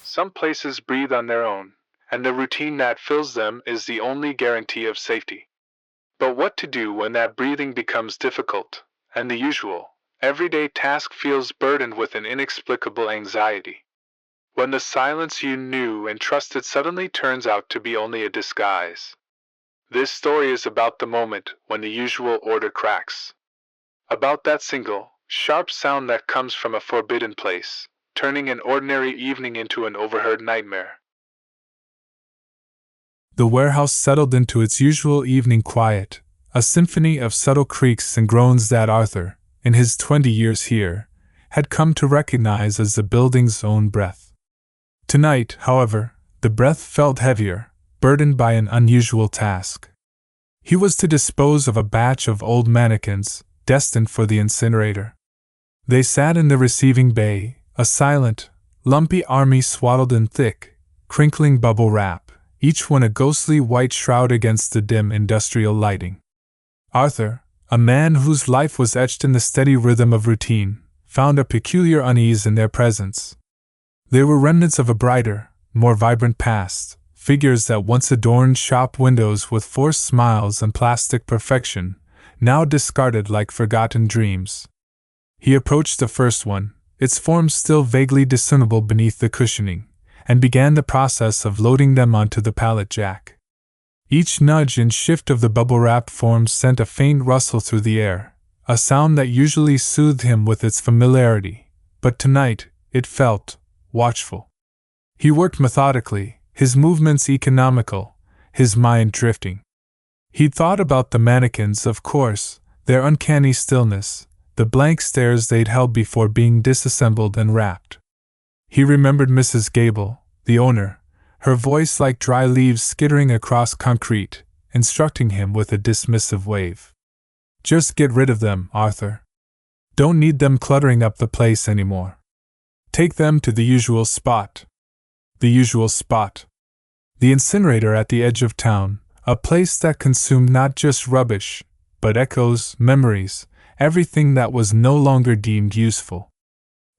Some places breathe on their own, and the routine that fills them is the only guarantee of safety. But what to do when that breathing becomes difficult, and the usual, everyday task feels burdened with an inexplicable anxiety? When the silence you knew and trusted suddenly turns out to be only a disguise. This story is about the moment when the usual order cracks. About that single, sharp sound that comes from a forbidden place, turning an ordinary evening into an overheard nightmare. The warehouse settled into its usual evening quiet, a symphony of subtle creaks and groans that Arthur, in his 20 years here, had come to recognize as the building's own breath. Tonight, however, the breath felt heavier, burdened by an unusual task. He was to dispose of a batch of old mannequins, destined for the incinerator. They sat in the receiving bay, a silent, lumpy army swaddled in thick, crinkling bubble wrap, each one a ghostly white shroud against the dim industrial lighting. Arthur, a man whose life was etched in the steady rhythm of routine, found a peculiar unease in their presence. They were remnants of a brighter, more vibrant past, figures that once adorned shop windows with forced smiles and plastic perfection, now discarded like forgotten dreams. He approached the first one, its form still vaguely discernible beneath the cushioning, and began the process of loading them onto the pallet jack. Each nudge and shift of the bubble-wrapped forms sent a faint rustle through the air, a sound that usually soothed him with its familiarity, but tonight it felt watchful. He worked methodically, his movements economical, his mind drifting. He'd thought about the mannequins, of course, their uncanny stillness, the blank stares they'd held before being disassembled and wrapped. He remembered Mrs. Gable, the owner, her voice like dry leaves skittering across concrete, instructing him with a dismissive wave. Just get rid of them, Arthur. Don't need them cluttering up the place anymore. Take them to the usual spot. The usual spot. The incinerator at the edge of town, a place that consumed not just rubbish, but echoes, memories, everything that was no longer deemed useful.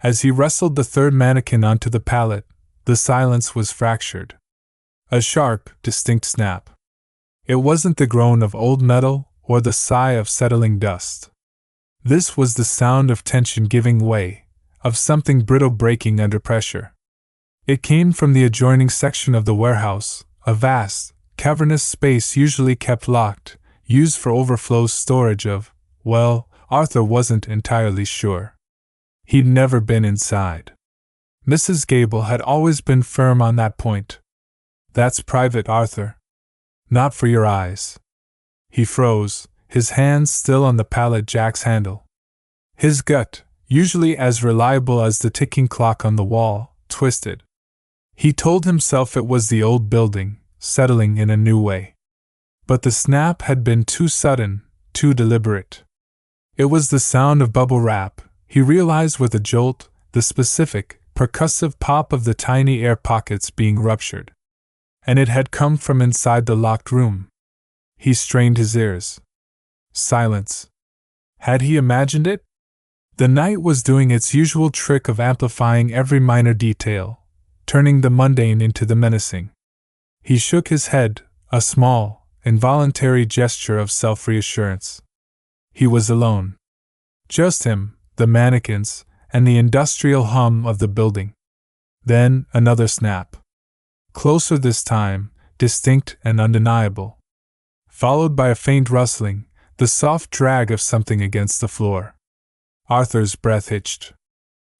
As he wrestled the third mannequin onto the pallet, the silence was fractured. A sharp, distinct snap. It wasn't the groan of old metal or the sigh of settling dust. This was the sound of tension giving way, of something brittle breaking under pressure. It came from the adjoining section of the warehouse, a vast, cavernous space usually kept locked, used for overflow storage of, well, Arthur wasn't entirely sure. He'd never been inside. Mrs. Gable had always been firm on that point. That's private, Arthur. Not for your eyes. He froze, his hands still on the pallet jack's handle. His gut, usually as reliable as the ticking clock on the wall, twisted. He told himself it was the old building, settling in a new way. But the snap had been too sudden, too deliberate. It was the sound of bubble wrap, he realized with a jolt, the specific, percussive pop of the tiny air pockets being ruptured. And it had come from inside the locked room. He strained his ears. Silence. Had he imagined it? The night was doing its usual trick of amplifying every minor detail, turning the mundane into the menacing. He shook his head, a small, involuntary gesture of self-reassurance. He was alone. Just him, the mannequins, and the industrial hum of the building. Then another snap. Closer this time, distinct and undeniable. Followed by a faint rustling, the soft drag of something against the floor. Arthur's breath hitched.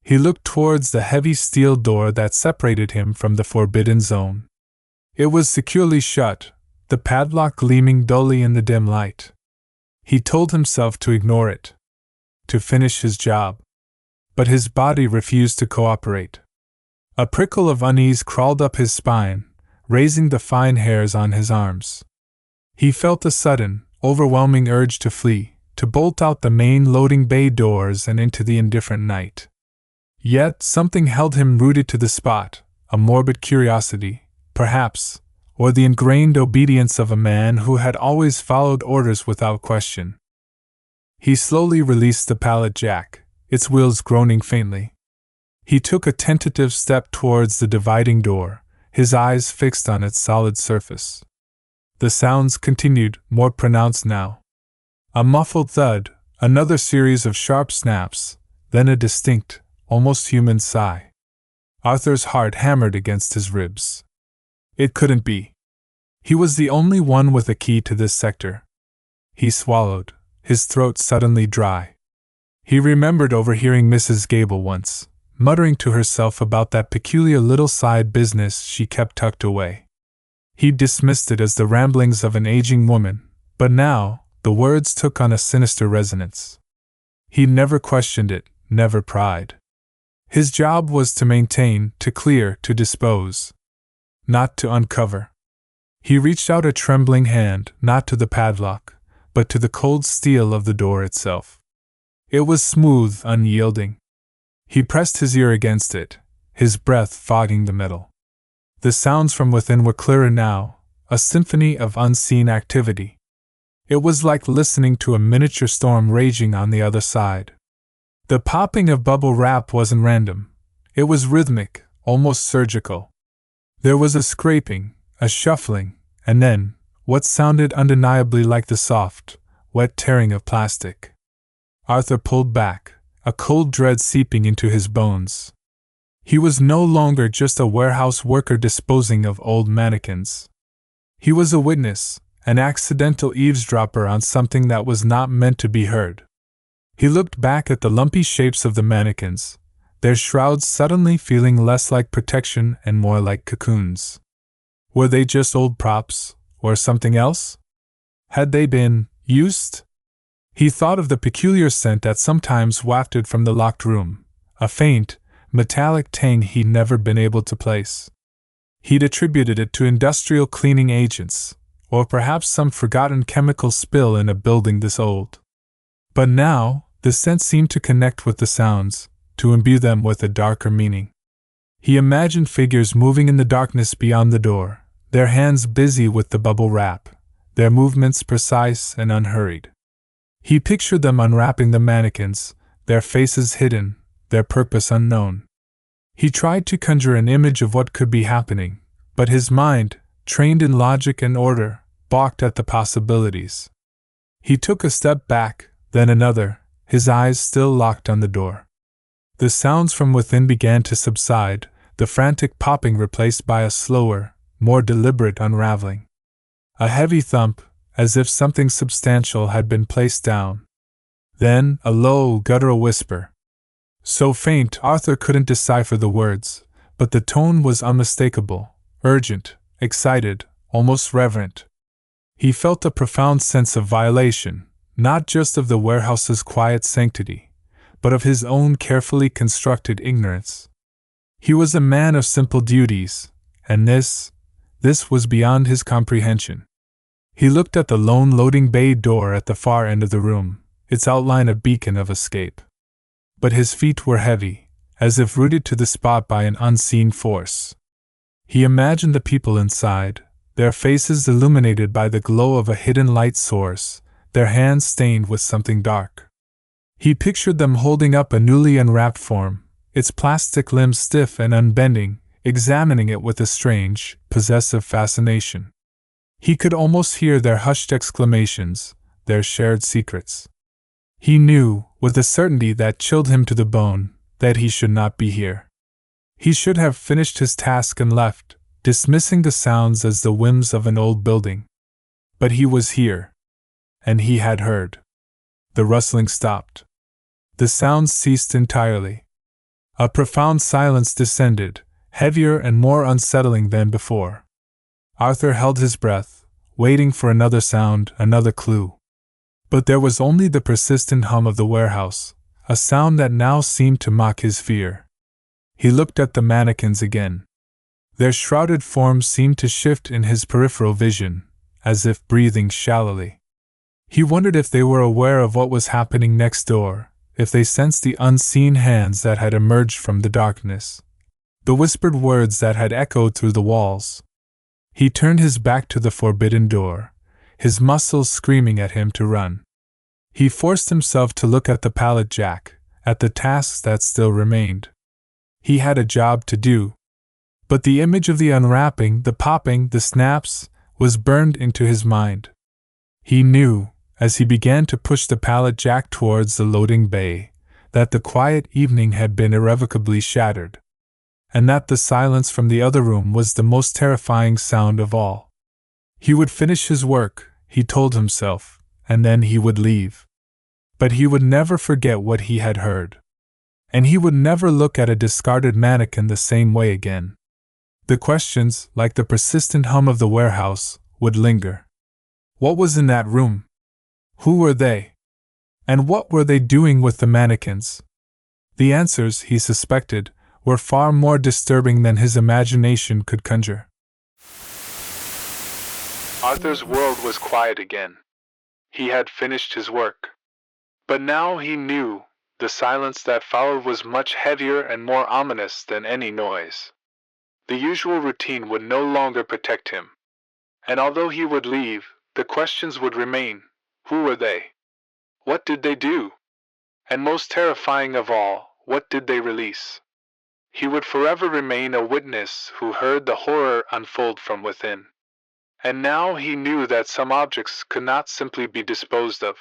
He looked towards the heavy steel door that separated him from the forbidden zone. It was securely shut, the padlock gleaming dully in the dim light. He told himself to ignore it, to finish his job. But his body refused to cooperate. A prickle of unease crawled up his spine, raising the fine hairs on his arms. He felt a sudden, overwhelming urge to flee, to bolt out the main loading bay doors and into the indifferent night. Yet something held him rooted to the spot, a morbid curiosity, perhaps, or the ingrained obedience of a man who had always followed orders without question. He slowly released the pallet jack, its wheels groaning faintly. He took a tentative step towards the dividing door, his eyes fixed on its solid surface. The sounds continued, more pronounced now. A muffled thud, another series of sharp snaps, then a distinct, almost human sigh. Arthur's heart hammered against his ribs. It couldn't be. He was the only one with a key to this sector. He swallowed, his throat suddenly dry. He remembered overhearing Mrs. Gable once, muttering to herself about that peculiar little side business she kept tucked away. He dismissed it as the ramblings of an aging woman, but now, the words took on a sinister resonance. He never questioned it, never pried. His job was to maintain, to clear, to dispose. Not to uncover. He reached out a trembling hand, not to the padlock, but to the cold steel of the door itself. It was smooth, unyielding. He pressed his ear against it, his breath fogging the metal. The sounds from within were clearer now, a symphony of unseen activity. It was like listening to a miniature storm raging on the other side. The popping of bubble wrap wasn't random. It was rhythmic, almost surgical. There was a scraping, a shuffling, and then, what sounded undeniably like the soft, wet tearing of plastic. Arthur pulled back, a cold dread seeping into his bones. He was no longer just a warehouse worker disposing of old mannequins. He was a witness, an accidental eavesdropper on something that was not meant to be heard. He looked back at the lumpy shapes of the mannequins, their shrouds suddenly feeling less like protection and more like cocoons. Were they just old props, or something else? Had they been used? He thought of the peculiar scent that sometimes wafted from the locked room, a faint, metallic tang he'd never been able to place. He'd attributed it to industrial cleaning agents, or perhaps some forgotten chemical spill in a building this old. But now, the scent seemed to connect with the sounds, to imbue them with a darker meaning. He imagined figures moving in the darkness beyond the door, their hands busy with the bubble wrap, their movements precise and unhurried. He pictured them unwrapping the mannequins, their faces hidden, their purpose unknown. He tried to conjure an image of what could be happening, but his mind, trained in logic and order, balked at the possibilities. He took a step back, then another, his eyes still locked on the door. The sounds from within began to subside, the frantic popping replaced by a slower, more deliberate unraveling. A heavy thump, as if something substantial had been placed down. Then, a low, guttural whisper. So faint Arthur couldn't decipher the words, but the tone was unmistakable, urgent, excited, almost reverent. He felt a profound sense of violation, not just of the warehouse's quiet sanctity, but of his own carefully constructed ignorance. He was a man of simple duties, and this was beyond his comprehension. He looked at the lone loading bay door at the far end of the room, its outline a beacon of escape. But his feet were heavy, as if rooted to the spot by an unseen force. He imagined the people inside, their faces illuminated by the glow of a hidden light source, their hands stained with something dark. He pictured them holding up a newly unwrapped form, its plastic limbs stiff and unbending, examining it with a strange, possessive fascination. He could almost hear their hushed exclamations, their shared secrets. He knew, with a certainty that chilled him to the bone, that he should not be here. He should have finished his task and left, dismissing the sounds as the whims of an old building. But he was here. And he had heard. The rustling stopped. The sounds ceased entirely. A profound silence descended, heavier and more unsettling than before. Arthur held his breath, waiting for another sound, another clue. But there was only the persistent hum of the warehouse, a sound that now seemed to mock his fear. He looked at the mannequins again. Their shrouded forms seemed to shift in his peripheral vision, as if breathing shallowly. He wondered if they were aware of what was happening next door, if they sensed the unseen hands that had emerged from the darkness, the whispered words that had echoed through the walls. He turned his back to the forbidden door, his muscles screaming at him to run. He forced himself to look at the pallet jack, at the tasks that still remained. He had a job to do. But the image of the unwrapping, the popping, the snaps, was burned into his mind. He knew, as he began to push the pallet jack towards the loading bay, that the quiet evening had been irrevocably shattered, and that the silence from the other room was the most terrifying sound of all. He would finish his work, he told himself, and then he would leave. But he would never forget what he had heard. And he would never look at a discarded mannequin the same way again. The questions, like the persistent hum of the warehouse, would linger. What was in that room? Who were they? And what were they doing with the mannequins? The answers, he suspected, were far more disturbing than his imagination could conjure. Arthur's world was quiet again. He had finished his work. But now he knew the silence that followed was much heavier and more ominous than any noise. The usual routine would no longer protect him. And although he would leave, the questions would remain. Who were they? What did they do? And most terrifying of all, what did they release? He would forever remain a witness who heard the horror unfold from within. And now he knew that some objects could not simply be disposed of.